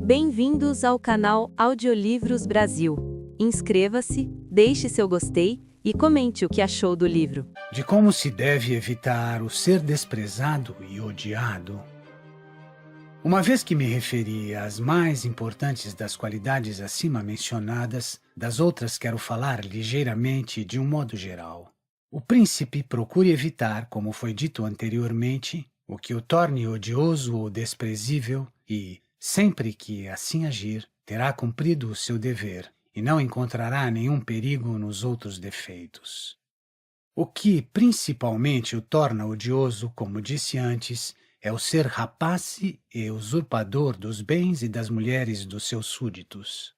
Bem-vindos ao canal Audiolivros Brasil. Inscreva-se, deixe seu gostei e comente o que achou do livro. De como se deve evitar o ser desprezado e odiado. Uma vez que me referi às mais importantes das qualidades acima mencionadas, das outras quero falar ligeiramente de um modo geral. O príncipe procure evitar, como foi dito anteriormente, o que o torne odioso ou desprezível e, sempre que assim agir, terá cumprido o seu dever e não encontrará nenhum perigo nos outros defeitos. O que principalmente o torna odioso, como disse antes, é o ser rapace e usurpador dos bens e das mulheres dos seus súditos.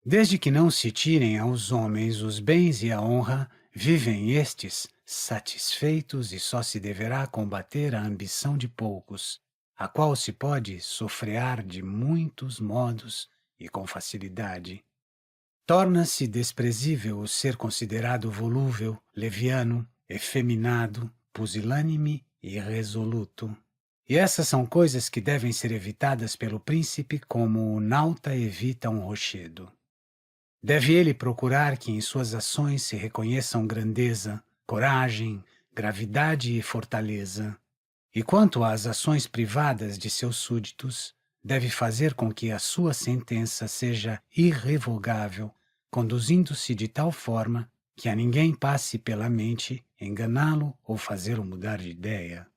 Desde que não se tirem aos homens os bens e a honra, vivem estes satisfeitos e só se deverá combater a ambição de poucos, a qual se pode sofrear de muitos modos e com facilidade. Torna-se desprezível o ser considerado volúvel, leviano, efeminado, pusilânime e irresoluto. E essas são coisas que devem ser evitadas pelo príncipe como o nauta evita um rochedo. Deve ele procurar que em suas ações se reconheçam grandeza, coragem, gravidade e fortaleza. E quanto às ações privadas de seus súditos, deve fazer com que a sua sentença seja irrevogável, conduzindo-se de tal forma que a ninguém passe pela mente enganá-lo ou fazê-lo mudar de ideia.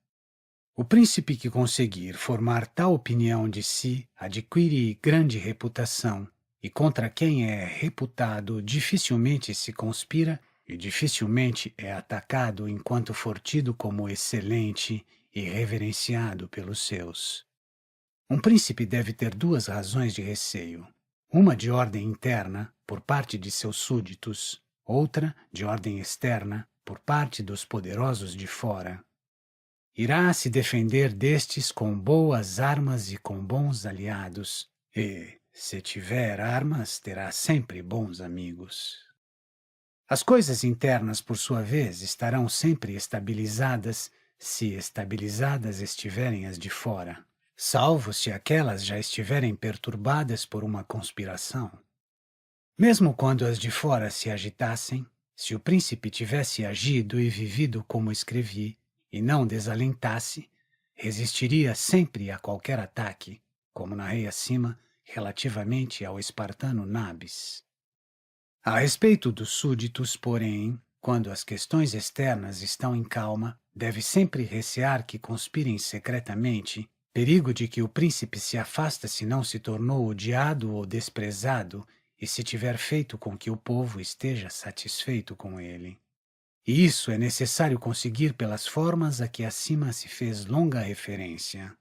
O príncipe que conseguir formar tal opinião de si adquire grande reputação, e contra quem é reputado dificilmente se conspira e dificilmente é atacado enquanto for tido como excelente e reverenciado pelos seus. Um príncipe deve ter duas razões de receio, uma de ordem interna, por parte de seus súditos, outra de ordem externa, por parte dos poderosos de fora. Irá se defender destes com boas armas e com bons aliados, e, se tiver armas, terá sempre bons amigos. As coisas internas, por sua vez, estarão sempre estabilizadas, se estabilizadas estiverem as de fora, salvo se aquelas já estiverem perturbadas por uma conspiração. Mesmo quando as de fora se agitassem, se o príncipe tivesse agido e vivido como escrevi, e não desalentasse, resistiria sempre a qualquer ataque, como narrei acima, relativamente ao espartano Nabis. A respeito dos súditos, porém, quando as questões externas estão em calma, deve sempre recear que conspirem secretamente, perigo de que o príncipe se afasta se não se tornou odiado ou desprezado e se tiver feito com que o povo esteja satisfeito com ele. E isso é necessário conseguir pelas formas a que acima se fez longa referência.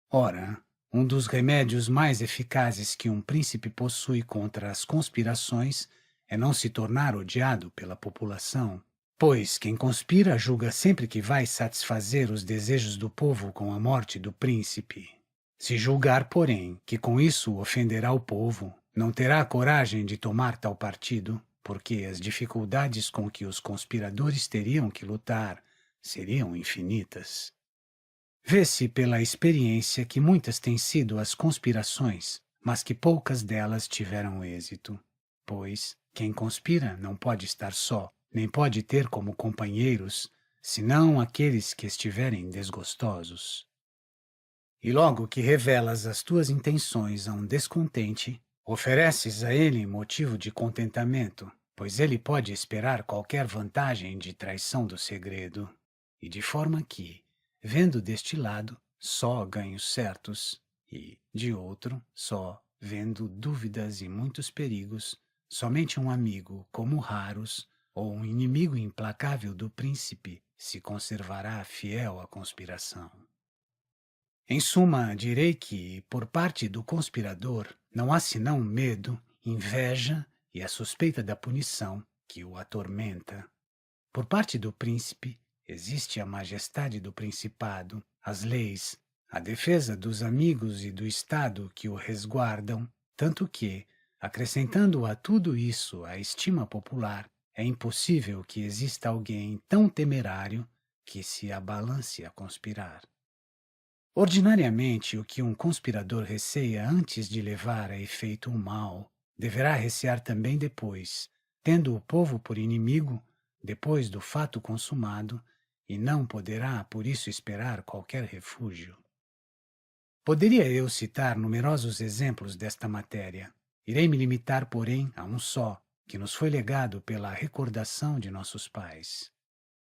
Ora, um dos remédios mais eficazes que um príncipe possui contra as conspirações é não se tornar odiado pela população, pois quem conspira julga sempre que vai satisfazer os desejos do povo com a morte do príncipe. Se julgar, porém, que com isso ofenderá o povo, não terá coragem de tomar tal partido, porque as dificuldades com que os conspiradores teriam que lutar seriam infinitas. Vê-se pela experiência que muitas têm sido as conspirações, mas que poucas delas tiveram êxito, pois quem conspira não pode estar só, nem pode ter como companheiros, senão aqueles que estiverem desgostosos. E logo que revelas as tuas intenções a um descontente, ofereces a ele motivo de contentamento, pois ele pode esperar qualquer vantagem de traição do segredo, e de forma que, vendo deste lado só ganhos certos, e, de outro, só vendo dúvidas e muitos perigos, somente um amigo, como raros, ou um inimigo implacável do príncipe se conservará fiel à conspiração. Em suma, direi que, por parte do conspirador, não há senão medo, inveja e a suspeita da punição que o atormenta. Por parte do príncipe, existe a majestade do principado, as leis, a defesa dos amigos e do Estado que o resguardam, tanto que, acrescentando a tudo isso a estima popular, é impossível que exista alguém tão temerário que se abalance a conspirar. Ordinariamente, o que um conspirador receia antes de levar a efeito o mal, deverá recear também depois, tendo o povo por inimigo, depois do fato consumado, e não poderá, por isso, esperar qualquer refúgio. Poderia eu citar numerosos exemplos desta matéria. Irei me limitar, porém, a um só, que nos foi legado pela recordação de nossos pais.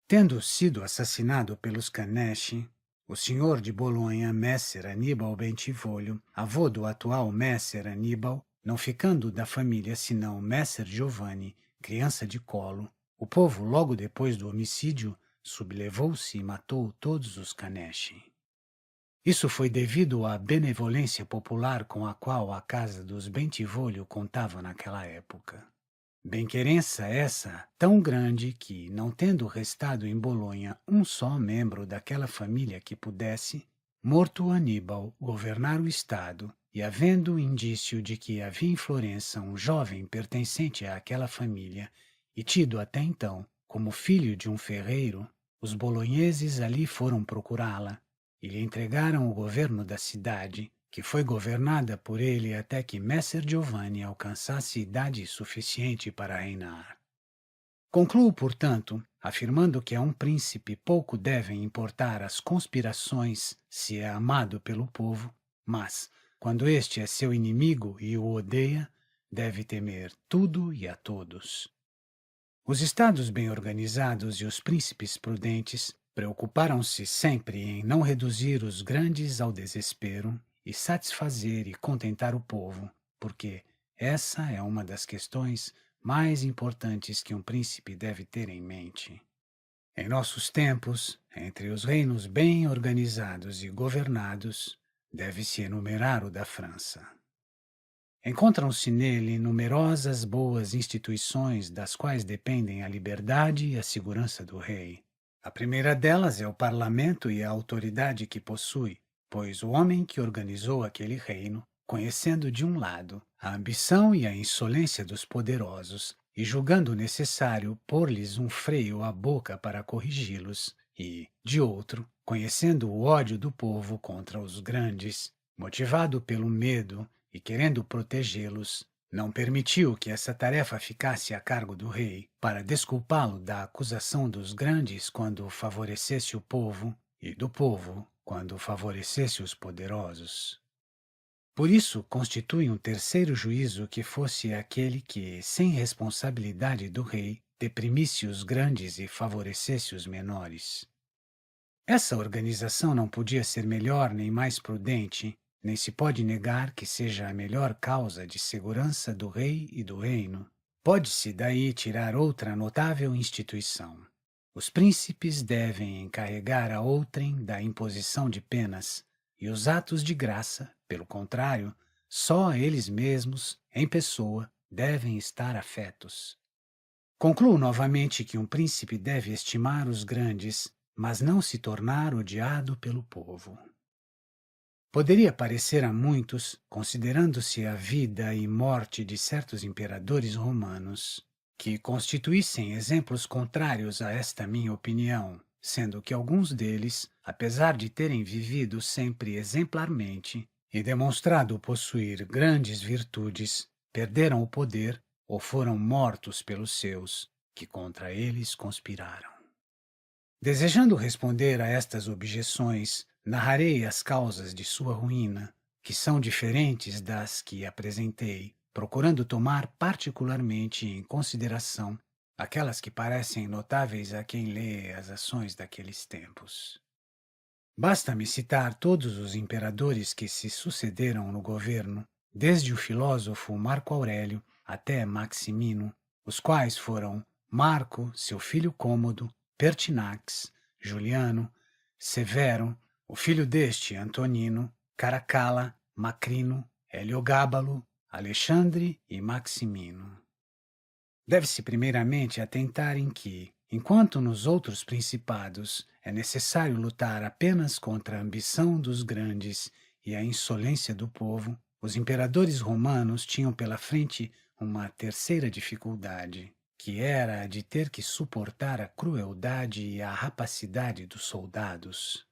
Tendo sido assassinado pelos Canesci, o senhor de Bolonha, Messer Aníbal Bentivoglio, avô do atual Messer Aníbal, não ficando da família senão Messer Giovanni, criança de colo, o povo, logo depois do homicídio, sublevou-se e matou todos os Canesci. Isso foi devido à benevolência popular com a qual a casa dos Bentivoglio contava naquela época. Benquerença essa tão grande que, não tendo restado em Bolonha um só membro daquela família que pudesse, morto Aníbal, governar o estado, e havendo indício de que havia em Florença um jovem pertencente àquela família, e tido até então como filho de um ferreiro, os bolonheses ali foram procurá-la, e lhe entregaram o governo da cidade, que foi governada por ele até que Messer Giovanni alcançasse idade suficiente para reinar. Concluo, portanto, afirmando que a um príncipe pouco devem importar as conspirações se é amado pelo povo, mas, quando este é seu inimigo e o odeia, deve temer tudo e a todos. Os estados bem organizados e os príncipes prudentes preocuparam-se sempre em não reduzir os grandes ao desespero e satisfazer e contentar o povo, porque essa é uma das questões mais importantes que um príncipe deve ter em mente. Em nossos tempos, entre os reinos bem organizados e governados, deve-se enumerar o da França. Encontram-se nele numerosas boas instituições das quais dependem a liberdade e a segurança do rei. A primeira delas é o parlamento e a autoridade que possui, pois o homem que organizou aquele reino, conhecendo de um lado a ambição e a insolência dos poderosos, e julgando necessário pôr-lhes um freio à boca para corrigi-los, e, de outro, conhecendo o ódio do povo contra os grandes, motivado pelo medo e querendo protegê-los, não permitiu que essa tarefa ficasse a cargo do rei, para desculpá-lo da acusação dos grandes quando favorecesse o povo, e do povo quando favorecesse os poderosos. Por isso, constitui um terceiro juízo que fosse aquele que, sem responsabilidade do rei, deprimisse os grandes e favorecesse os menores. Essa organização não podia ser melhor nem mais prudente, nem se pode negar que seja a melhor causa de segurança do rei e do reino. Pode-se daí tirar outra notável instituição. Os príncipes devem encarregar a outrem da imposição de penas, e os atos de graça, pelo contrário, só a eles mesmos, em pessoa, devem estar afetos. Concluo novamente que um príncipe deve estimar os grandes, mas não se tornar odiado pelo povo. Poderia parecer a muitos, considerando-se a vida e morte de certos imperadores romanos, que constituíssem exemplos contrários a esta minha opinião, sendo que alguns deles, apesar de terem vivido sempre exemplarmente e demonstrado possuir grandes virtudes, perderam o poder ou foram mortos pelos seus, que contra eles conspiraram. Desejando responder a estas objeções, narrarei as causas de sua ruína, que são diferentes das que apresentei, procurando tomar particularmente em consideração aquelas que parecem notáveis a quem lê as ações daqueles tempos. Basta-me citar todos os imperadores que se sucederam no governo, desde o filósofo Marco Aurélio até Maximino, os quais foram Marco, seu filho Cômodo, Pertinax, Juliano, Severo, o filho deste, Antonino, Caracalla, Macrino, Heliogábalo, Alexandre e Maximino. Deve-se primeiramente atentar em que, enquanto nos outros principados é necessário lutar apenas contra a ambição dos grandes e a insolência do povo, os imperadores romanos tinham pela frente uma terceira dificuldade, que era a de ter que suportar a crueldade e a rapacidade dos soldados.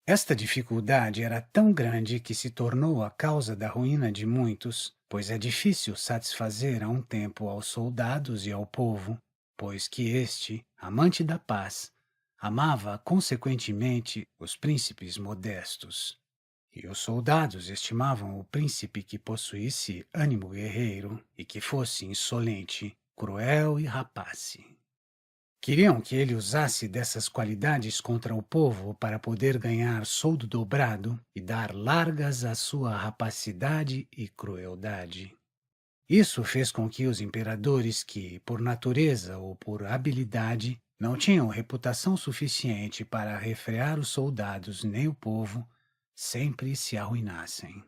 Esta dificuldade era tão grande que se tornou a causa da ruína de muitos, pois é difícil satisfazer a um tempo aos soldados e ao povo, pois que este, amante da paz, amava consequentemente os príncipes modestos. E os soldados estimavam o príncipe que possuísse ânimo guerreiro e que fosse insolente, cruel e rapace. Queriam que ele usasse dessas qualidades contra o povo para poder ganhar soldo dobrado e dar largas à sua rapacidade e crueldade. Isso fez com que os imperadores que, por natureza ou por habilidade, não tinham reputação suficiente para refrear os soldados nem o povo, sempre se arruinassem.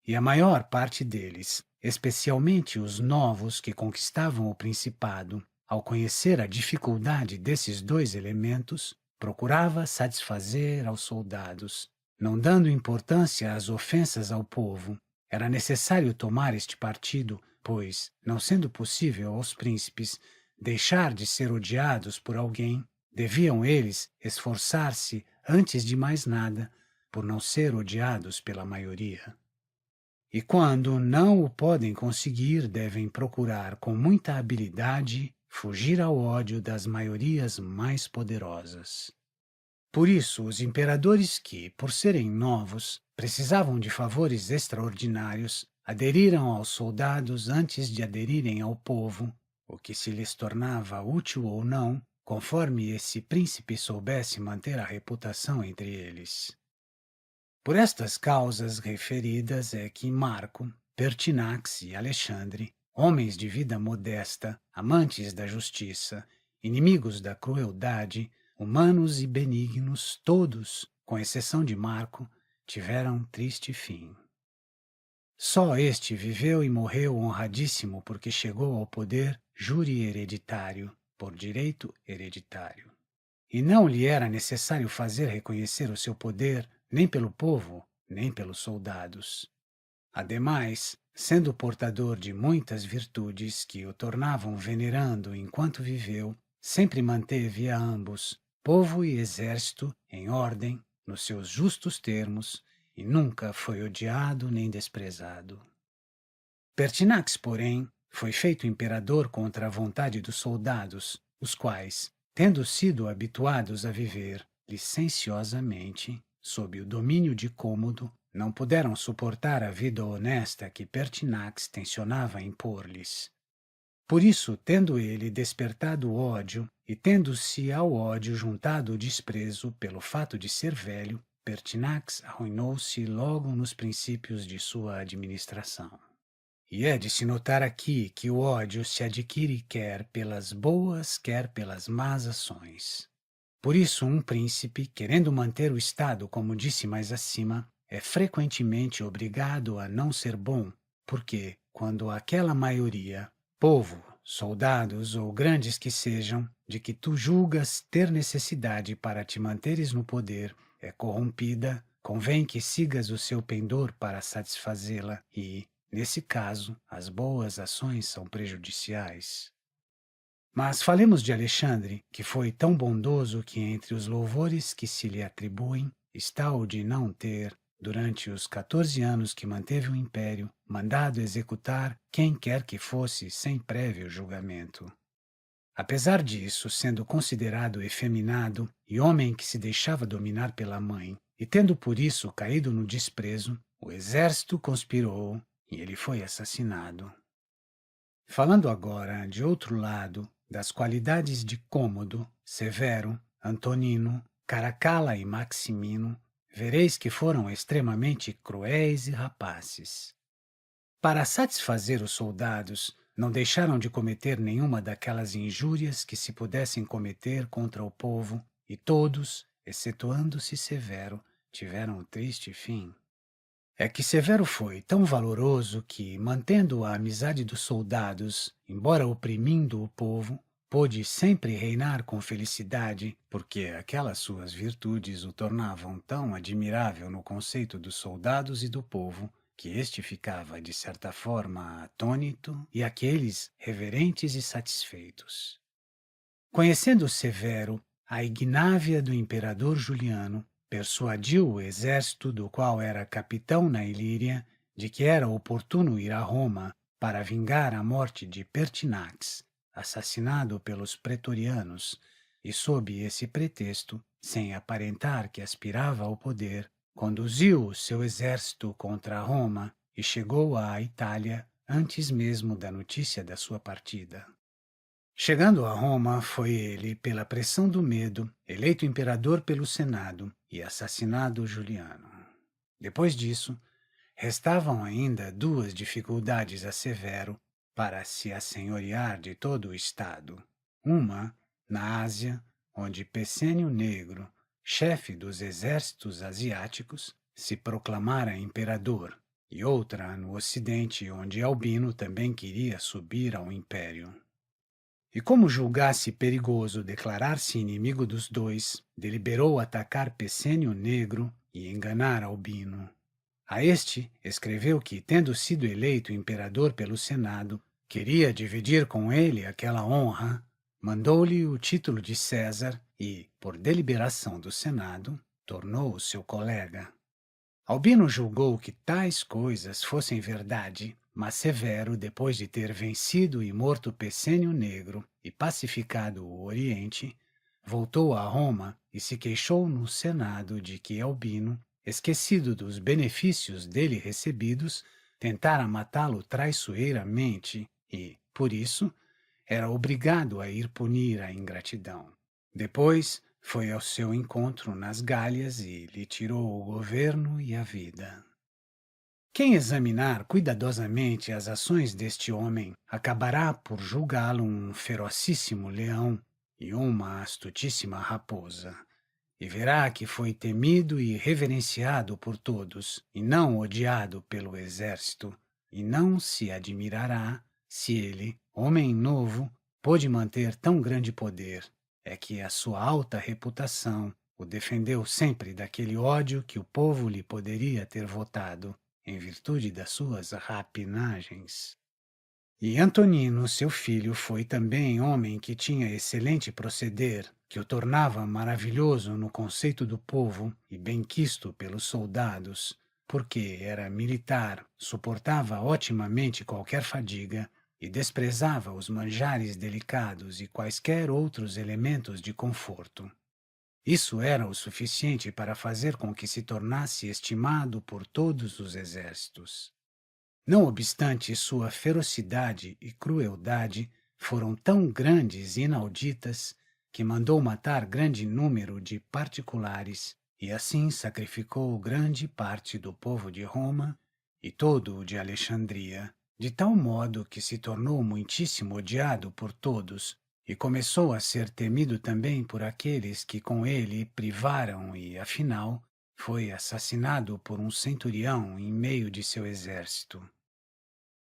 E a maior parte deles, especialmente os novos que conquistavam o principado, ao conhecer a dificuldade desses dois elementos, procurava satisfazer aos soldados, não dando importância às ofensas ao povo. Era necessário tomar este partido, pois, não sendo possível aos príncipes deixar de ser odiados por alguém, deviam eles esforçar-se, antes de mais nada, por não ser odiados pela maioria. E quando não o podem conseguir, devem procurar com muita habilidade fugir ao ódio das maiorias mais poderosas. Por isso, os imperadores que, por serem novos, precisavam de favores extraordinários, aderiram aos soldados antes de aderirem ao povo, o que se lhes tornava útil ou não, conforme esse príncipe soubesse manter a reputação entre eles. Por estas causas referidas é que Marco, Pertinax e Alexandre, homens de vida modesta, amantes da justiça, inimigos da crueldade, humanos e benignos, todos, com exceção de Marco, tiveram triste fim. Só este viveu e morreu honradíssimo porque chegou ao poder júri hereditário, por direito hereditário. E não lhe era necessário fazer reconhecer o seu poder nem pelo povo, nem pelos soldados. Ademais, sendo portador de muitas virtudes que o tornavam venerando enquanto viveu, sempre manteve a ambos, povo e exército, em ordem, nos seus justos termos, e nunca foi odiado nem desprezado. Pertinax, porém, foi feito imperador contra a vontade dos soldados, os quais, tendo sido habituados a viver licenciosamente, sob o domínio de Cômodo, não puderam suportar a vida honesta que Pertinax tencionava impor-lhes. Por isso, tendo ele despertado o ódio, e tendo-se ao ódio juntado o desprezo pelo fato de ser velho, Pertinax arruinou-se logo nos princípios de sua administração. E é de se notar aqui que o ódio se adquire quer pelas boas, quer pelas más ações. Por isso, um príncipe, querendo manter o Estado, como disse mais acima, é frequentemente obrigado a não ser bom, porque, quando aquela maioria, povo, soldados ou grandes que sejam, de que tu julgas ter necessidade para te manteres no poder, é corrompida, convém que sigas o seu pendor para satisfazê-la e, nesse caso, as boas ações são prejudiciais. Mas falemos de Alexandre, que foi tão bondoso que entre os louvores que se lhe atribuem está o de não ter, durante os 14 anos que manteve o império, mandado executar quem quer que fosse sem prévio julgamento. Apesar disso, sendo considerado efeminado e homem que se deixava dominar pela mãe, e tendo por isso caído no desprezo, o exército conspirou e ele foi assassinado. Falando agora, de outro lado, das qualidades de Cômodo, Severo, Antonino, Caracalla e Maximino, vereis que foram extremamente cruéis e rapaces. Para satisfazer os soldados, não deixaram de cometer nenhuma daquelas injúrias que se pudessem cometer contra o povo, e todos, excetuando-se Severo, tiveram um triste fim. É que Severo foi tão valoroso que, mantendo a amizade dos soldados, embora oprimindo o povo, pôde sempre reinar com felicidade, porque aquelas suas virtudes o tornavam tão admirável no conceito dos soldados e do povo, que este ficava, de certa forma, atônito, e aqueles reverentes e satisfeitos. Conhecendo Severo a ignávia do imperador Juliano, persuadiu o exército do qual era capitão na Ilíria de que era oportuno ir a Roma para vingar a morte de Pertinax, assassinado pelos pretorianos, e sob esse pretexto, sem aparentar que aspirava ao poder, conduziu o seu exército contra Roma e chegou à Itália antes mesmo da notícia da sua partida. Chegando a Roma, foi ele, pela pressão do medo, eleito imperador pelo Senado e assassinado Juliano. Depois disso, restavam ainda duas dificuldades a Severo para se assenhorear de todo o estado. Uma, na Ásia, onde Pessênio Negro, chefe dos exércitos asiáticos, se proclamara imperador, e outra no Ocidente, onde Albino também queria subir ao império. E como julgasse perigoso declarar-se inimigo dos dois, deliberou atacar Pessênio Negro e enganar Albino. A este escreveu que, tendo sido eleito imperador pelo Senado, queria dividir com ele aquela honra, mandou-lhe o título de César e, por deliberação do Senado, tornou-o seu colega. Albino julgou que tais coisas fossem verdade, mas Severo, depois de ter vencido e morto Pessênio Negro e pacificado o Oriente, voltou a Roma e se queixou no Senado de que Albino, esquecido dos benefícios dele recebidos, tentara matá-lo traiçoeiramente e, por isso, era obrigado a ir punir a ingratidão. Depois, foi ao seu encontro nas Gálias e lhe tirou o governo e a vida. Quem examinar cuidadosamente as ações deste homem acabará por julgá-lo um ferocíssimo leão e uma astutíssima raposa, e verá que foi temido e reverenciado por todos, e não odiado pelo exército, e não se admirará se ele, homem novo, pôde manter tão grande poder. É que a sua alta reputação o defendeu sempre daquele ódio que o povo lhe poderia ter votado, em virtude das suas rapinagens. E Antonino, seu filho, foi também homem que tinha excelente proceder, que o tornava maravilhoso no conceito do povo e benquisto pelos soldados, porque era militar, suportava otimamente qualquer fadiga, e desprezava os manjares delicados e quaisquer outros elementos de conforto. Isso era o suficiente para fazer com que se tornasse estimado por todos os exércitos. Não obstante, sua ferocidade e crueldade foram tão grandes e inauditas que mandou matar grande número de particulares e assim sacrificou grande parte do povo de Roma e todo o de Alexandria, de tal modo que se tornou muitíssimo odiado por todos e começou a ser temido também por aqueles que com ele privaram e, afinal, foi assassinado por um centurião em meio de seu exército.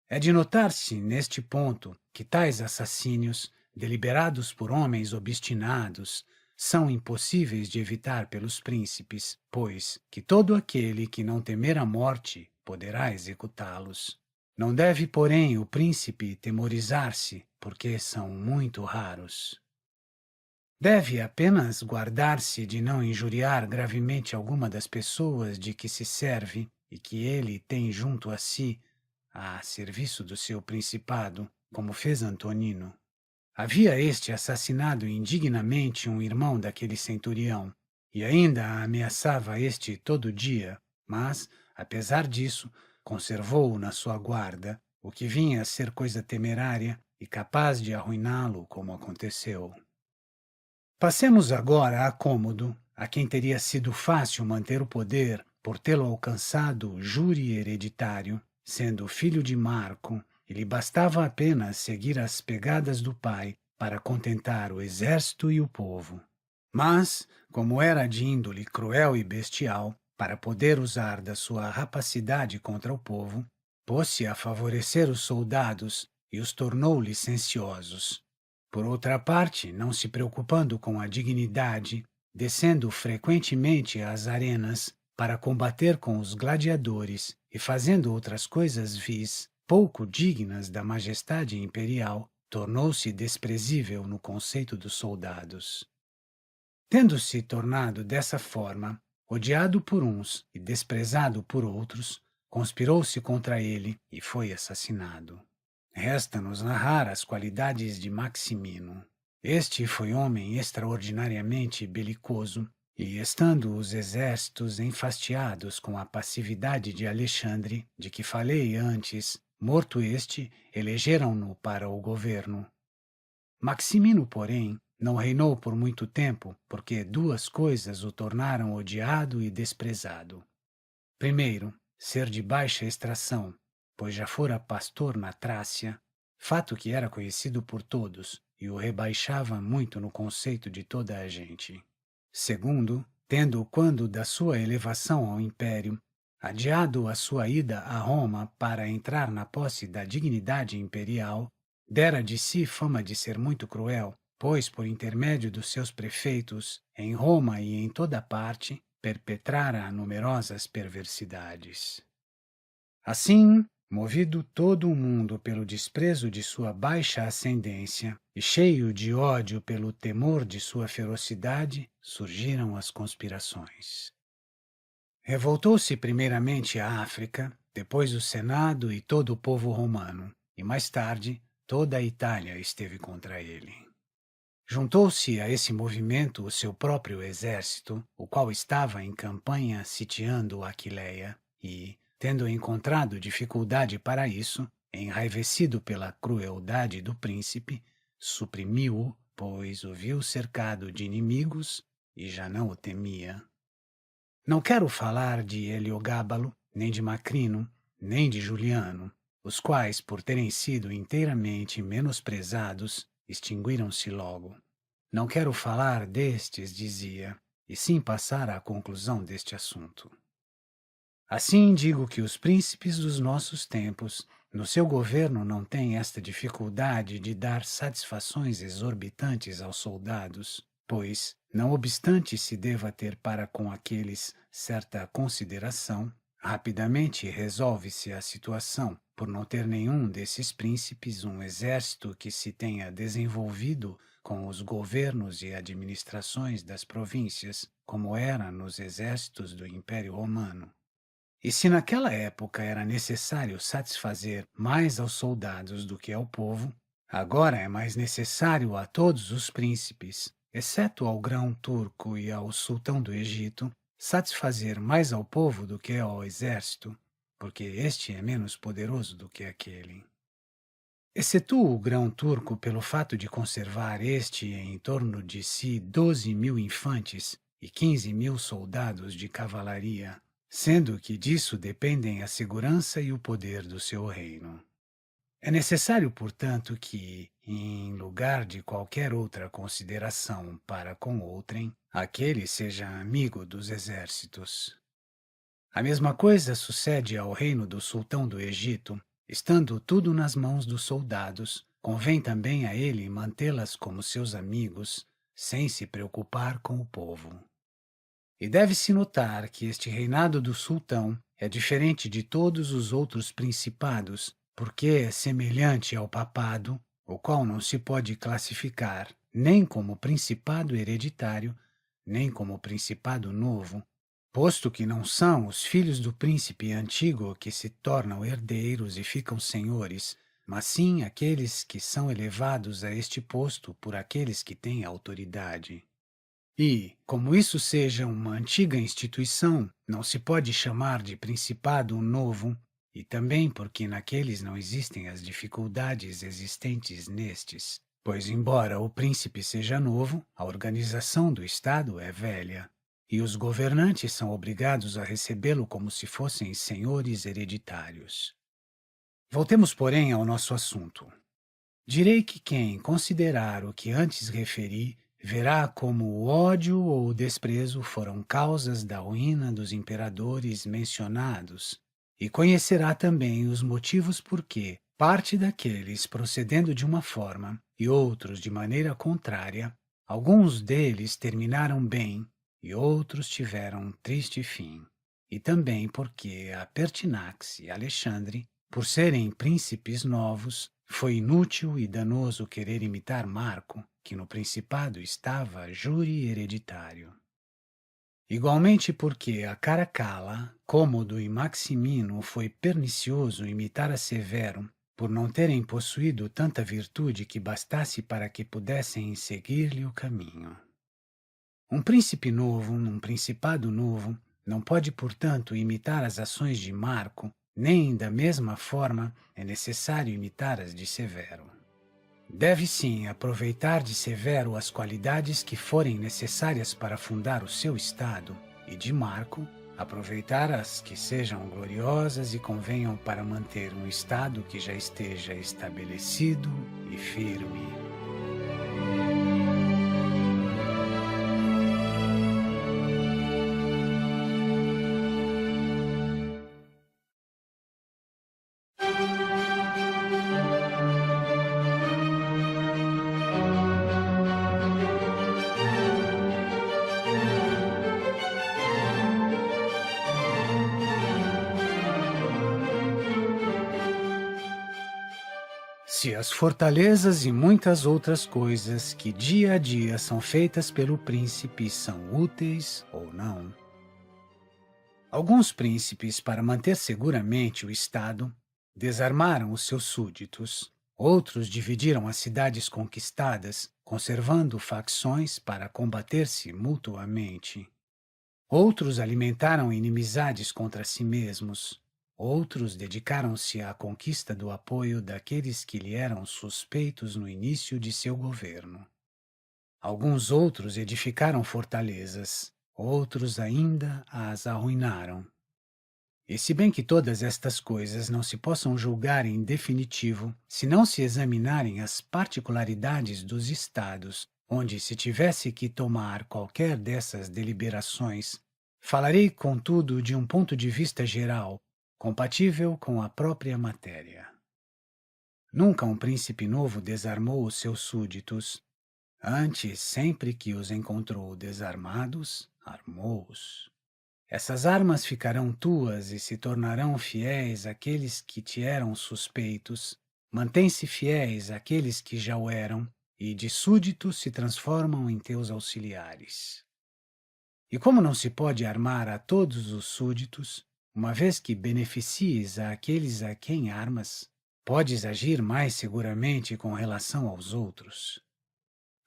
É de notar-se, neste ponto, que tais assassínios, deliberados por homens obstinados, são impossíveis de evitar pelos príncipes, pois que todo aquele que não temer a morte poderá executá-los. Não deve, porém, o príncipe temorizar-se, porque são muito raros. Deve apenas guardar-se de não injuriar gravemente alguma das pessoas de que se serve e que ele tem junto a si, a serviço do seu principado, como fez Antonino. Havia este assassinado indignamente um irmão daquele centurião, e ainda ameaçava este todo dia, mas, apesar disso, conservou-o na sua guarda, o que vinha a ser coisa temerária e capaz de arruiná-lo, como aconteceu. Passemos agora a Cômodo, a quem teria sido fácil manter o poder por tê-lo alcançado júri hereditário, sendo filho de Marco, e lhe bastava apenas seguir as pegadas do pai para contentar o exército e o povo. Mas, como era de índole cruel e bestial, para poder usar da sua rapacidade contra o povo, pôs-se a favorecer os soldados e os tornou licenciosos. Por outra parte, não se preocupando com a dignidade, descendo frequentemente às arenas para combater com os gladiadores e fazendo outras coisas vis, pouco dignas da majestade imperial, tornou-se desprezível no conceito dos soldados. Tendo-se tornado dessa forma, odiado por uns e desprezado por outros, conspirou-se contra ele e foi assassinado. Resta-nos narrar as qualidades de Maximino. Este foi homem extraordinariamente belicoso, e estando os exércitos enfastiados com a passividade de Alexandre, de que falei antes, morto este, elegeram-no para o governo. Maximino, porém, não reinou por muito tempo, porque duas coisas o tornaram odiado e desprezado. Primeiro, ser de baixa extração, pois já fora pastor na Trácia, fato que era conhecido por todos e o rebaixava muito no conceito de toda a gente. Segundo, tendo, quando da sua elevação ao império, adiado a sua ida a Roma para entrar na posse da dignidade imperial, dera de si fama de ser muito cruel, pois, por intermédio dos seus prefeitos, em Roma e em toda parte, perpetrara numerosas perversidades. Assim, movido todo o mundo pelo desprezo de sua baixa ascendência e cheio de ódio pelo temor de sua ferocidade, surgiram as conspirações. Revoltou-se primeiramente a África, depois o Senado e todo o povo romano, e mais tarde toda a Itália esteve contra ele. Juntou-se a esse movimento o seu próprio exército, o qual estava em campanha sitiando Aquileia, e, tendo encontrado dificuldade para isso, enraivecido pela crueldade do príncipe, suprimiu-o, pois o viu cercado de inimigos e já não o temia. Não quero falar de Heliogábalo, nem de Macrino, nem de Juliano, os quais, por terem sido inteiramente menosprezados, extinguiram-se logo. Não quero falar destes, dizia, e sim passar à conclusão deste assunto. Assim digo que os príncipes dos nossos tempos, no seu governo, não têm esta dificuldade de dar satisfações exorbitantes aos soldados, pois, não obstante se deva ter para com aqueles certa consideração, rapidamente resolve-se a situação, por não ter nenhum desses príncipes um exército que se tenha desenvolvido com os governos e administrações das províncias, como era nos exércitos do Império Romano. E se naquela época era necessário satisfazer mais aos soldados do que ao povo, agora é mais necessário a todos os príncipes, exceto ao grão-turco e ao sultão do Egito, satisfazer mais ao povo do que ao exército, porque este é menos poderoso do que aquele. Excetuo o grão-turco pelo fato de conservar este em torno de si 12.000 infantes e 15.000 soldados de cavalaria, sendo que disso dependem a segurança e o poder do seu reino. É necessário, portanto, que, em lugar de qualquer outra consideração para com outrem, aquele seja amigo dos exércitos. A mesma coisa sucede ao reino do sultão do Egito. Estando tudo nas mãos dos soldados, convém também a ele mantê-las como seus amigos, sem se preocupar com o povo. E deve-se notar que este reinado do sultão é diferente de todos os outros principados, porque é semelhante ao papado, o qual não se pode classificar nem como principado hereditário, nem como principado novo, posto que não são os filhos do príncipe antigo que se tornam herdeiros e ficam senhores, mas sim aqueles que são elevados a este posto por aqueles que têm autoridade. E, como isso seja uma antiga instituição, não se pode chamar de principado novo, e também porque naqueles não existem as dificuldades existentes nestes, pois, embora o príncipe seja novo, a organização do Estado é velha, e os governantes são obrigados a recebê-lo como se fossem senhores hereditários. Voltemos, porém, ao nosso assunto. Direi que quem considerar o que antes referi, verá como o ódio ou o desprezo foram causas da ruína dos imperadores mencionados, e conhecerá também os motivos por que parte daqueles procedendo de uma forma e outros de maneira contrária, alguns deles terminaram bem e outros tiveram um triste fim, e também porque a Pertinax e Alexandre, por serem príncipes novos, foi inútil e danoso querer imitar Marco, que no principado estava júri hereditário. Igualmente porque a Caracalla, Cômodo e Maximino foi pernicioso imitar a Severo, por não terem possuído tanta virtude que bastasse para que pudessem seguir-lhe o caminho. Um príncipe novo, num principado novo, não pode, portanto, imitar as ações de Marco, nem, da mesma forma, é necessário imitar as de Severo. Deve, sim, aproveitar de Severo as qualidades que forem necessárias para fundar o seu Estado, e de Marco, aproveitar as que sejam gloriosas e convenham para manter um Estado que já esteja estabelecido e firme. Se as fortalezas e muitas outras coisas que dia a dia são feitas pelo príncipe são úteis ou não. Alguns príncipes, para manter seguramente o Estado, desarmaram os seus súditos. Outros dividiram as cidades conquistadas, conservando facções para combater-se mutuamente. Outros alimentaram inimizades contra si mesmos. Outros dedicaram-se à conquista do apoio daqueles que lhe eram suspeitos no início de seu governo. Alguns outros edificaram fortalezas, outros ainda as arruinaram. E se bem que todas estas coisas não se possam julgar em definitivo, se não se examinarem as particularidades dos estados, onde se tivesse que tomar qualquer dessas deliberações, falarei, contudo, de um ponto de vista geral, compatível com a própria matéria. Nunca um príncipe novo desarmou os seus súditos. Antes, sempre que os encontrou desarmados, armou-os. Essas armas ficarão tuas e se tornarão fiéis àqueles que te eram suspeitos. Mantém-se fiéis àqueles que já o eram, e de súditos se transformam em teus auxiliares. E como não se pode armar a todos os súditos, uma vez que beneficies àqueles a quem armas, podes agir mais seguramente com relação aos outros.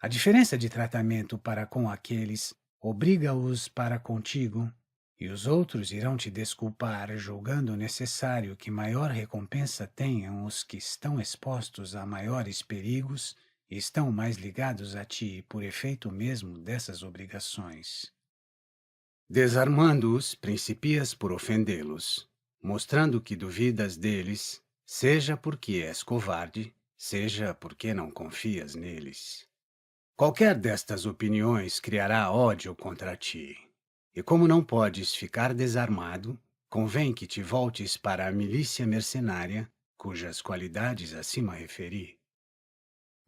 A diferença de tratamento para com aqueles obriga-os para contigo, e os outros irão te desculpar, julgando necessário que maior recompensa tenham os que estão expostos a maiores perigos e estão mais ligados a ti por efeito mesmo dessas obrigações. Desarmando-os, principias por ofendê-los, mostrando que duvidas deles, seja porque és covarde, seja porque não confias neles. Qualquer destas opiniões criará ódio contra ti. E como não podes ficar desarmado, convém que te voltes para a milícia mercenária, cujas qualidades acima referi.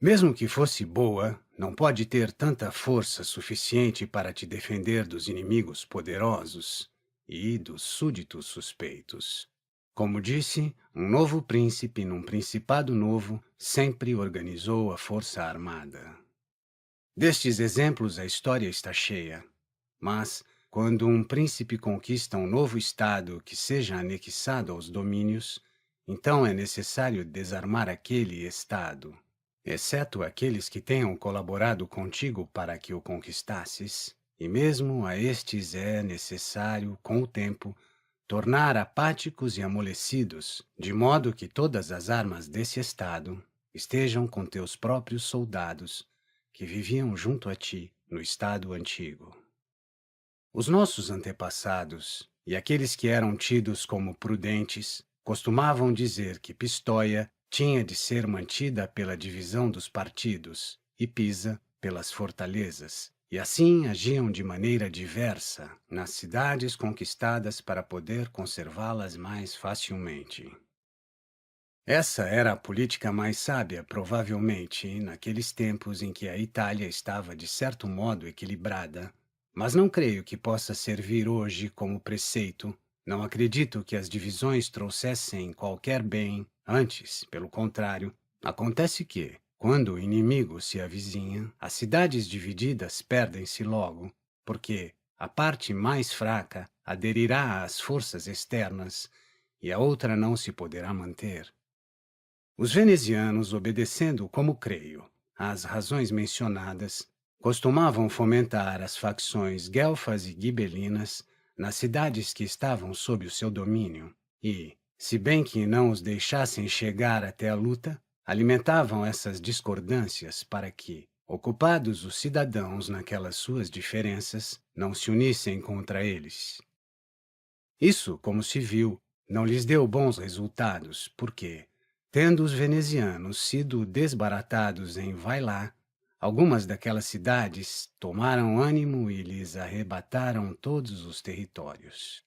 Mesmo que fosse boa, não pode ter tanta força suficiente para te defender dos inimigos poderosos e dos súditos suspeitos. Como disse, um novo príncipe num principado novo sempre organizou a força armada. Destes exemplos a história está cheia, mas quando um príncipe conquista um novo estado que seja anexado aos domínios, então é necessário desarmar aquele estado, exceto aqueles que tenham colaborado contigo para que o conquistasses, e mesmo a estes é necessário, com o tempo, tornar apáticos e amolecidos, de modo que todas as armas desse estado estejam com teus próprios soldados, que viviam junto a ti no estado antigo. Os nossos antepassados, e aqueles que eram tidos como prudentes, costumavam dizer que Pistoia tinha de ser mantida pela divisão dos partidos e Pisa pelas fortalezas, e assim agiam de maneira diversa nas cidades conquistadas para poder conservá-las mais facilmente. Essa era a política mais sábia, provavelmente, naqueles tempos em que a Itália estava de certo modo equilibrada. Mas não creio que possa servir hoje como preceito. Não acredito que as divisões trouxessem qualquer bem. Antes, pelo contrário, acontece que, quando o inimigo se avizinha, as cidades divididas perdem-se logo, porque, a parte mais fraca aderirá às forças externas e a outra não se poderá manter. Os venezianos, obedecendo, como creio, às razões mencionadas, costumavam fomentar as facções guelfas e gibelinas nas cidades que estavam sob o seu domínio e, se bem que não os deixassem chegar até a luta, alimentavam essas discordâncias para que, ocupados os cidadãos naquelas suas diferenças, não se unissem contra eles. Isso, como se viu, não lhes deu bons resultados, porque, tendo os venezianos sido desbaratados em Vailá, algumas daquelas cidades tomaram ânimo e lhes arrebataram todos os territórios.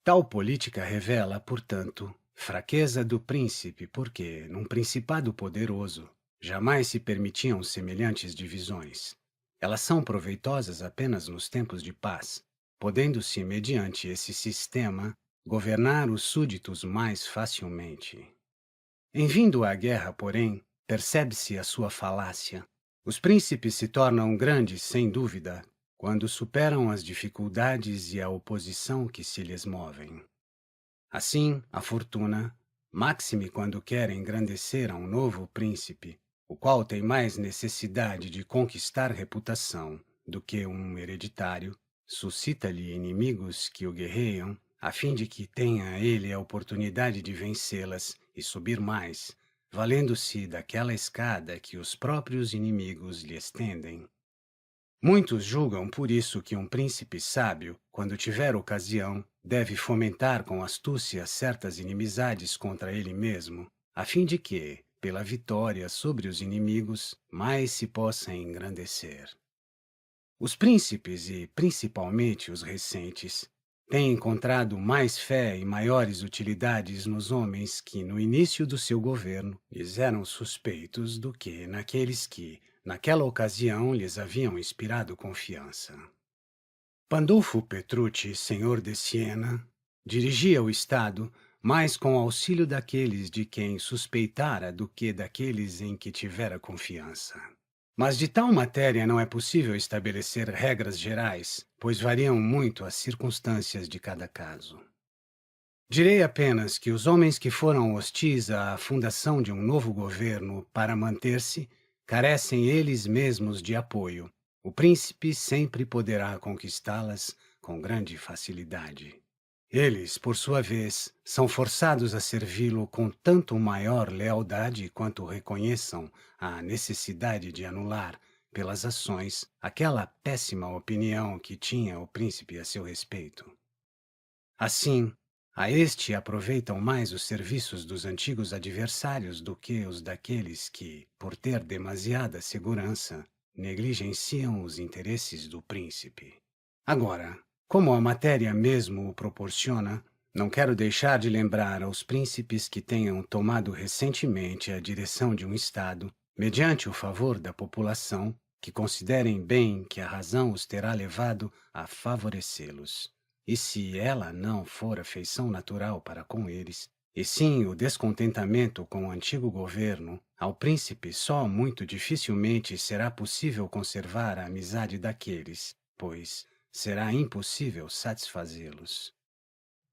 Tal política revela, portanto, fraqueza do príncipe, porque, num principado poderoso, jamais se permitiam semelhantes divisões. Elas são proveitosas apenas nos tempos de paz, podendo-se, mediante esse sistema, governar os súditos mais facilmente. Em vindo à guerra, porém, percebe-se a sua falácia. Os príncipes se tornam grandes, sem dúvida, quando superam as dificuldades e a oposição que se lhes movem. Assim, a fortuna, máxime quando quer engrandecer a um novo príncipe, o qual tem mais necessidade de conquistar reputação do que um hereditário, suscita-lhe inimigos que o guerreiam, a fim de que tenha ele a oportunidade de vencê-las e subir mais, valendo-se daquela escada que os próprios inimigos lhe estendem. Muitos julgam por isso que um príncipe sábio, quando tiver ocasião, deve fomentar com astúcia certas inimizades contra ele mesmo, a fim de que, pela vitória sobre os inimigos, mais se possa engrandecer. Os príncipes, e principalmente os recentes, têm encontrado mais fé e maiores utilidades nos homens que, no início do seu governo, lhes eram suspeitos do que naqueles que, naquela ocasião, lhes haviam inspirado confiança. Pandulfo Petrucci, senhor de Siena, dirigia o Estado mais com auxílio daqueles de quem suspeitara do que daqueles em que tivera confiança. Mas de tal matéria não é possível estabelecer regras gerais, pois variam muito as circunstâncias de cada caso. Direi apenas que os homens que foram hostis à fundação de um novo governo para manter-se, carecem eles mesmos de apoio. O príncipe sempre poderá conquistá-las com grande facilidade. Eles, por sua vez, são forçados a servi-lo com tanto maior lealdade quanto reconheçam a necessidade de anular, pelas ações, aquela péssima opinião que tinha o príncipe a seu respeito. Assim, a este aproveitam mais os serviços dos antigos adversários do que os daqueles que, por ter demasiada segurança, negligenciam os interesses do príncipe. Agora, como a matéria mesmo o proporciona, não quero deixar de lembrar aos príncipes que tenham tomado recentemente a direção de um Estado, mediante o favor da população, que considerem bem que a razão os terá levado a favorecê-los. E se ela não for a feição natural para com eles, e sim o descontentamento com o antigo governo, ao príncipe só muito dificilmente será possível conservar a amizade daqueles, pois será impossível satisfazê-los.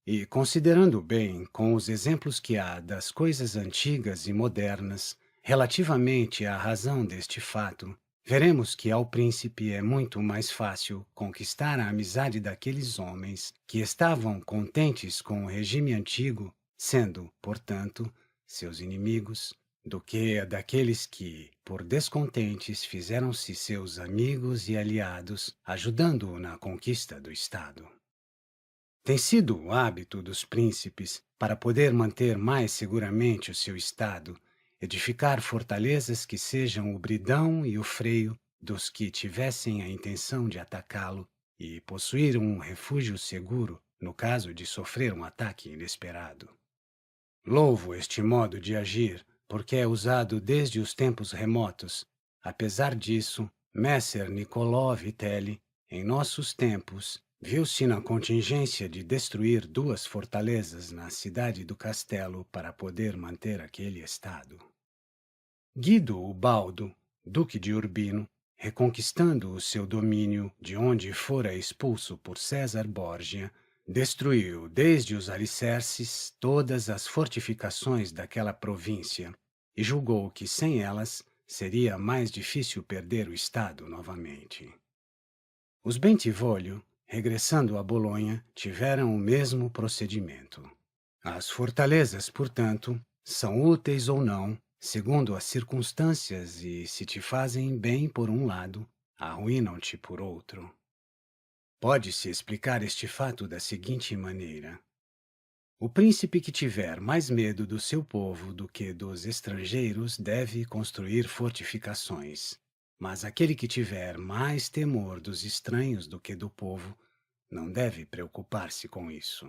E, considerando bem, com os exemplos que há das coisas antigas e modernas, relativamente à razão deste fato, veremos que ao príncipe é muito mais fácil conquistar a amizade daqueles homens que estavam contentes com o regime antigo, sendo, portanto, seus inimigos, do que a daqueles que, por descontentes, fizeram-se seus amigos e aliados, ajudando-o na conquista do Estado. Tem sido o hábito dos príncipes, para poder manter mais seguramente o seu Estado, edificar fortalezas que sejam o bridão e o freio dos que tivessem a intenção de atacá-lo e possuir um refúgio seguro no caso de sofrer um ataque inesperado. Louvo este modo de agir, porque é usado desde os tempos remotos. Apesar disso, Messer Niccolò Vitelli, em nossos tempos, viu-se na contingência de destruir 2 fortalezas na cidade do castelo para poder manter aquele estado. Guido Ubaldo, duque de Urbino, reconquistando o seu domínio de onde fora expulso por César Borgia, destruiu desde os alicerces todas as fortificações daquela província e julgou que sem elas seria mais difícil perder o Estado novamente. Os Bentivoglio, regressando a Bolonha, tiveram o mesmo procedimento. As fortalezas, portanto, são úteis ou não, segundo as circunstâncias, e se te fazem bem por um lado, arruinam-te por outro. Pode-se explicar este fato da seguinte maneira: o príncipe que tiver mais medo do seu povo do que dos estrangeiros deve construir fortificações, mas aquele que tiver mais temor dos estranhos do que do povo não deve preocupar-se com isso.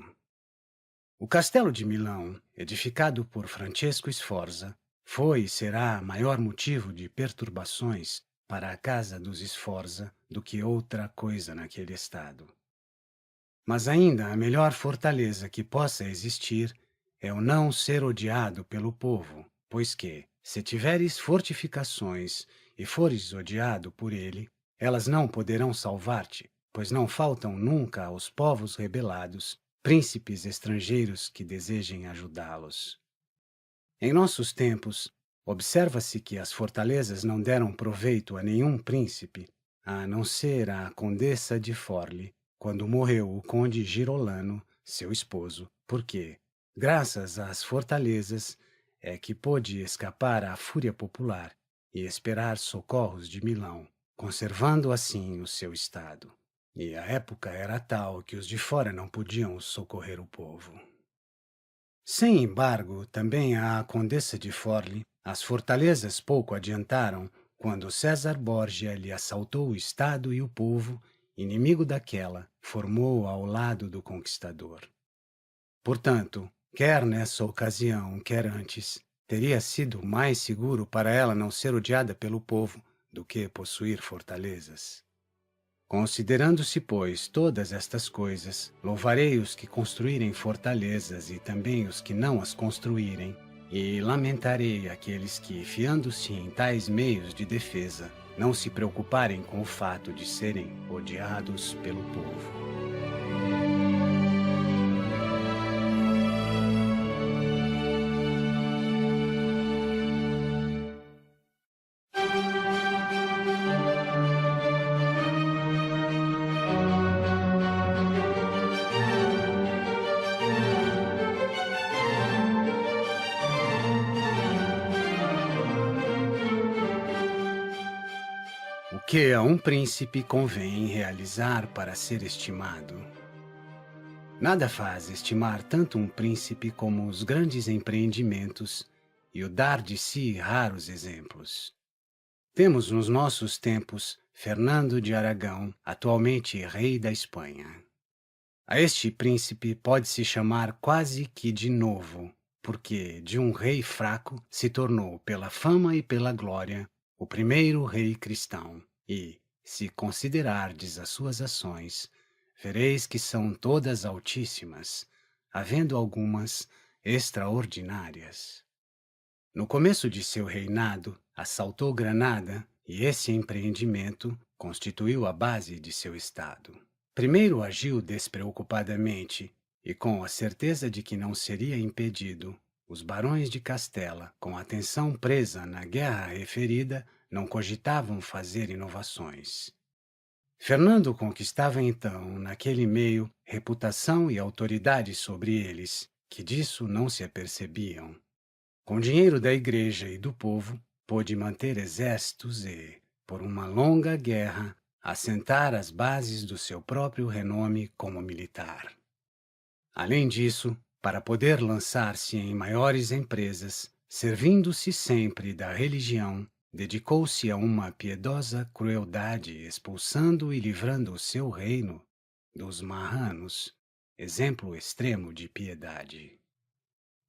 O castelo de Milão, edificado por Francesco Sforza, foi e será maior motivo de perturbações para a casa dos Sforza do que outra coisa naquele estado. Mas ainda a melhor fortaleza que possa existir é o não ser odiado pelo povo, pois que, se tiveres fortificações e fores odiado por ele, elas não poderão salvar-te, pois não faltam nunca aos povos rebelados príncipes estrangeiros que desejem ajudá-los. Em nossos tempos, observa-se que as fortalezas não deram proveito a nenhum príncipe, a não ser à condessa de Forli, quando morreu o conde Girolamo, seu esposo, porque, graças às fortalezas, é que pôde escapar à fúria popular e esperar socorros de Milão, conservando assim o seu estado. E a época era tal que os de fora não podiam socorrer o povo. Sem embargo, também à condessa de Forli, as fortalezas pouco adiantaram quando César Borgia lhe assaltou o estado e o povo, inimigo daquela, formou ao lado do conquistador. Portanto, quer nessa ocasião, quer antes, teria sido mais seguro para ela não ser odiada pelo povo do que possuir fortalezas. Considerando-se, pois, todas estas coisas, louvarei os que construírem fortalezas e também os que não as construírem, e lamentarei aqueles que, fiando-se em tais meios de defesa, não se preocuparem com o fato de serem odiados pelo povo. O que a um príncipe convém realizar para ser estimado? Nada faz estimar tanto um príncipe como os grandes empreendimentos e o dar de si raros exemplos. Temos nos nossos tempos Fernando de Aragão, atualmente rei da Espanha. A este príncipe pode-se chamar quase que de novo, porque de um rei fraco se tornou, pela fama e pela glória, o primeiro rei cristão. E, se considerardes as suas ações, vereis que são todas altíssimas, havendo algumas extraordinárias. No começo de seu reinado, assaltou Granada, e esse empreendimento constituiu a base de seu estado. Primeiro agiu despreocupadamente, e com a certeza de que não seria impedido, os barões de Castela, com a atenção presa na guerra referida, não cogitavam fazer inovações. Fernando conquistava então, naquele meio, reputação e autoridade sobre eles, que disso não se apercebiam. Com dinheiro da igreja e do povo, pôde manter exércitos e, por uma longa guerra, assentar as bases do seu próprio renome como militar. Além disso, para poder lançar-se em maiores empresas, servindo-se sempre da religião, dedicou-se a uma piedosa crueldade, expulsando e livrando o seu reino dos marranos, exemplo extremo de piedade.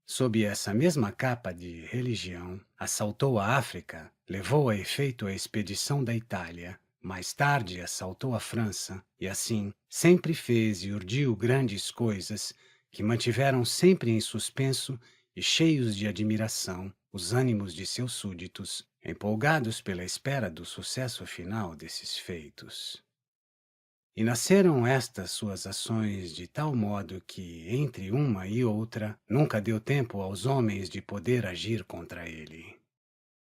Sob essa mesma capa de religião, assaltou a África, levou a efeito a expedição da Itália, mais tarde assaltou a França, e assim sempre fez e urdiu grandes coisas que mantiveram sempre em suspenso e cheios de admiração os ânimos de seus súditos, empolgados pela espera do sucesso final desses feitos. E nasceram estas suas ações de tal modo que, entre uma e outra, nunca deu tempo aos homens de poder agir contra ele.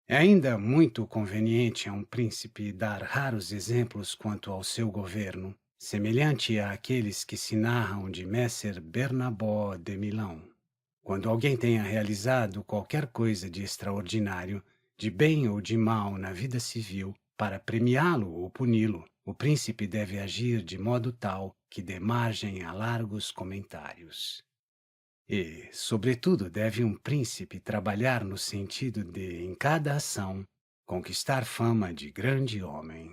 É ainda muito conveniente a um príncipe dar raros exemplos quanto ao seu governo, semelhante àqueles que se narram de Messer Bernabó de Milão. Quando alguém tenha realizado qualquer coisa de extraordinário, de bem ou de mal na vida civil, para premiá-lo ou puni-lo, o príncipe deve agir de modo tal que dê margem a largos comentários. E, sobretudo, deve um príncipe trabalhar no sentido de, em cada ação, conquistar fama de grande homem.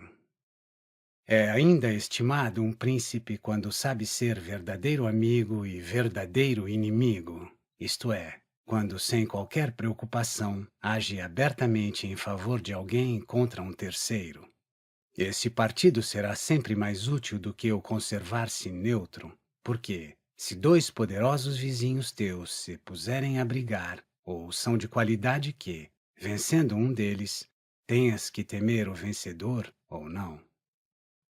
É ainda estimado um príncipe quando sabe ser verdadeiro amigo e verdadeiro inimigo, isto é, quando, sem qualquer preocupação, age abertamente em favor de alguém contra um terceiro. Esse partido será sempre mais útil do que o conservar-se neutro, porque, se dois poderosos vizinhos teus se puserem a brigar, ou são de qualidade que, vencendo um deles, tenhas que temer o vencedor ou não.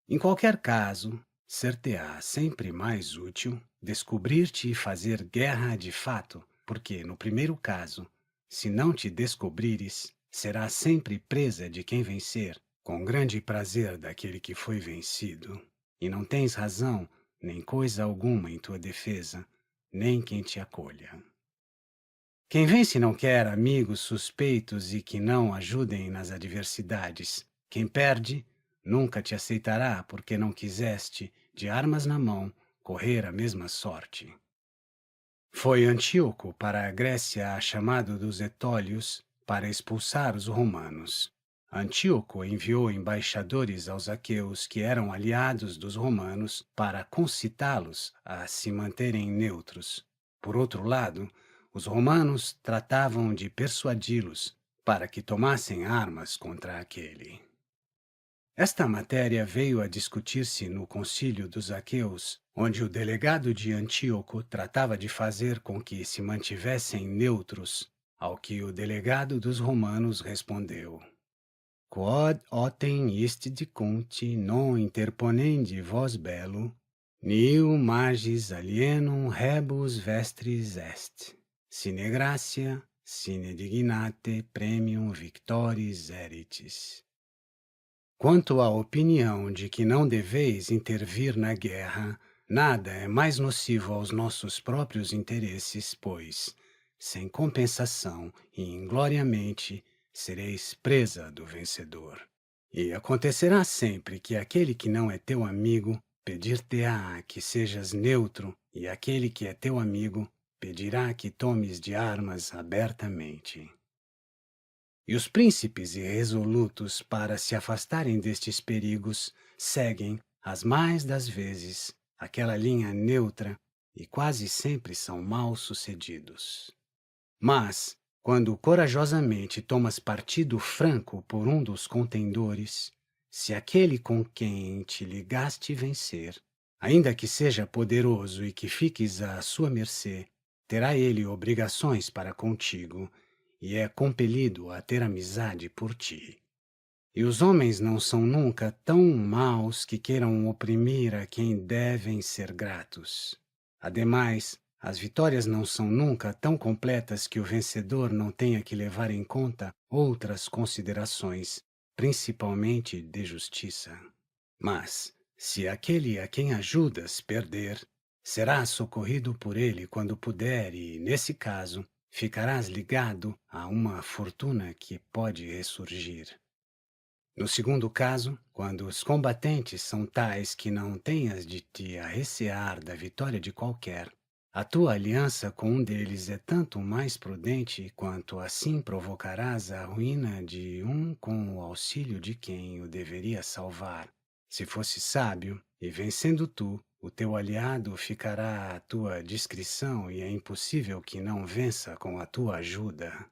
Em qualquer caso, ser-te-á sempre mais útil descobrir-te e fazer guerra de fato, porque, no primeiro caso, se não te descobrires, serás sempre presa de quem vencer, com grande prazer daquele que foi vencido, e não tens razão nem coisa alguma em tua defesa, nem quem te acolha. Quem vence não quer amigos suspeitos e que não ajudem nas adversidades. Quem perde nunca te aceitará porque não quiseste, de armas na mão, correr a mesma sorte. Foi Antíoco para a Grécia a chamado dos Etólios para expulsar os romanos. Antíoco enviou embaixadores aos aqueus que eram aliados dos romanos para concitá-los a se manterem neutros. Por outro lado, os romanos tratavam de persuadi-los para que tomassem armas contra aquele. Esta matéria veio a discutir-se no concílio dos aqueus, onde o delegado de Antíoco tratava de fazer com que se mantivessem neutros, ao que o delegado dos romanos respondeu: Quod otem istid conti non interponendi vos bello, nil magis alienum rebus vestris est, sine gratia, sine dignate premium victoris eritis. Quanto à opinião de que não deveis intervir na guerra, nada é mais nocivo aos nossos próprios interesses, pois, sem compensação e ingloriamente, sereis presa do vencedor. E acontecerá sempre que aquele que não é teu amigo pedir-te-á que sejas neutro, e aquele que é teu amigo pedirá que tomes de armas abertamente. E os príncipes irresolutos, para se afastarem destes perigos, seguem, as mais das vezes, aquela linha neutra e quase sempre são mal-sucedidos. Mas, quando corajosamente tomas partido franco por um dos contendores, se aquele com quem te ligaste vencer, ainda que seja poderoso e que fiques à sua mercê, terá ele obrigações para contigo e é compelido a ter amizade por ti. E os homens não são nunca tão maus que queiram oprimir a quem devem ser gratos. Ademais, as vitórias não são nunca tão completas que o vencedor não tenha que levar em conta outras considerações, principalmente de justiça. Mas, se aquele a quem ajudas perder, serás socorrido por ele quando puder e, nesse caso, ficarás ligado a uma fortuna que pode ressurgir. No segundo caso, quando os combatentes são tais que não tenhas de te arrecear da vitória de qualquer, a tua aliança com um deles é tanto mais prudente quanto assim provocarás a ruína de um com o auxílio de quem o deveria salvar. Se fosse sábio, e vencendo tu, o teu aliado ficará à tua discrição e é impossível que não vença com a tua ajuda.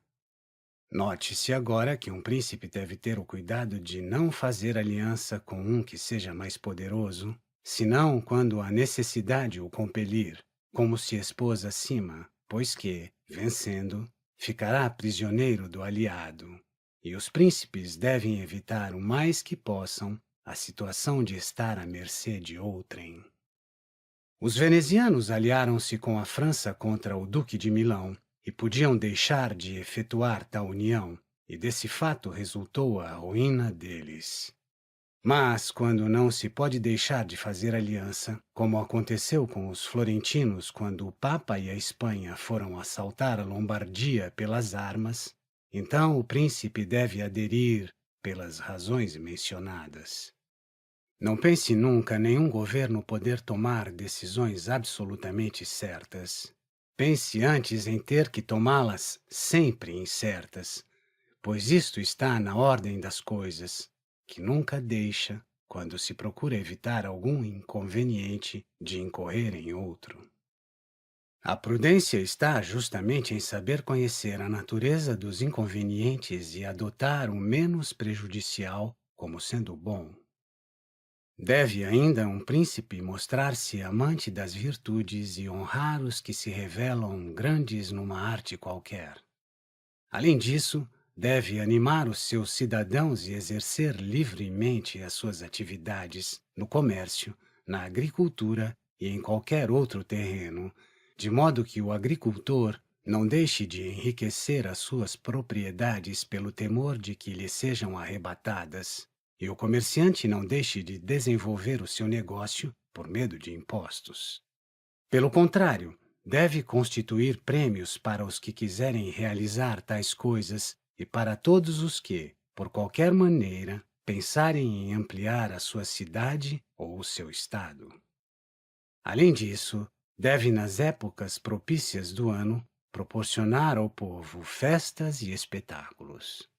Note-se agora que um príncipe deve ter o cuidado de não fazer aliança com um que seja mais poderoso, senão quando a necessidade o compelir, como se expôs acima, pois que, vencendo, ficará prisioneiro do aliado, e os príncipes devem evitar o mais que possam a situação de estar à mercê de outrem. Os venezianos aliaram-se com a França contra o Duque de Milão e podiam deixar de efetuar tal união, e desse fato resultou a ruína deles. Mas, quando não se pode deixar de fazer aliança, como aconteceu com os florentinos quando o Papa e a Espanha foram assaltar a Lombardia pelas armas, então o príncipe deve aderir pelas razões mencionadas. Não pense nunca nenhum governo poder tomar decisões absolutamente certas. Pense antes em ter que tomá-las sempre incertas, pois isto está na ordem das coisas, que nunca deixa, quando se procura evitar algum inconveniente, de incorrer em outro. A prudência está justamente em saber conhecer a natureza dos inconvenientes e adotar o menos prejudicial como sendo bom. Deve ainda um príncipe mostrar-se amante das virtudes e honrar os que se revelam grandes numa arte qualquer. Além disso, deve animar os seus cidadãos e exercer livremente as suas atividades no comércio, na agricultura e em qualquer outro terreno, de modo que o agricultor não deixe de enriquecer as suas propriedades pelo temor de que lhe sejam arrebatadas, e o comerciante não deixe de desenvolver o seu negócio por medo de impostos. Pelo contrário, deve constituir prêmios para os que quiserem realizar tais coisas e para todos os que, por qualquer maneira, pensarem em ampliar a sua cidade ou o seu estado. Além disso, deve, nas épocas propícias do ano, proporcionar ao povo festas e espetáculos.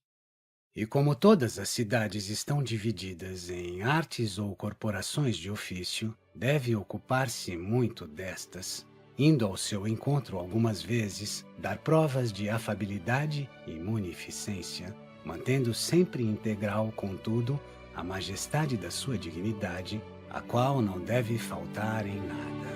E como todas as cidades estão divididas em artes ou corporações de ofício, deve ocupar-se muito destas, indo ao seu encontro algumas vezes, dar provas de afabilidade e munificência, mantendo sempre integral, contudo, a majestade da sua dignidade, a qual não deve faltar em nada.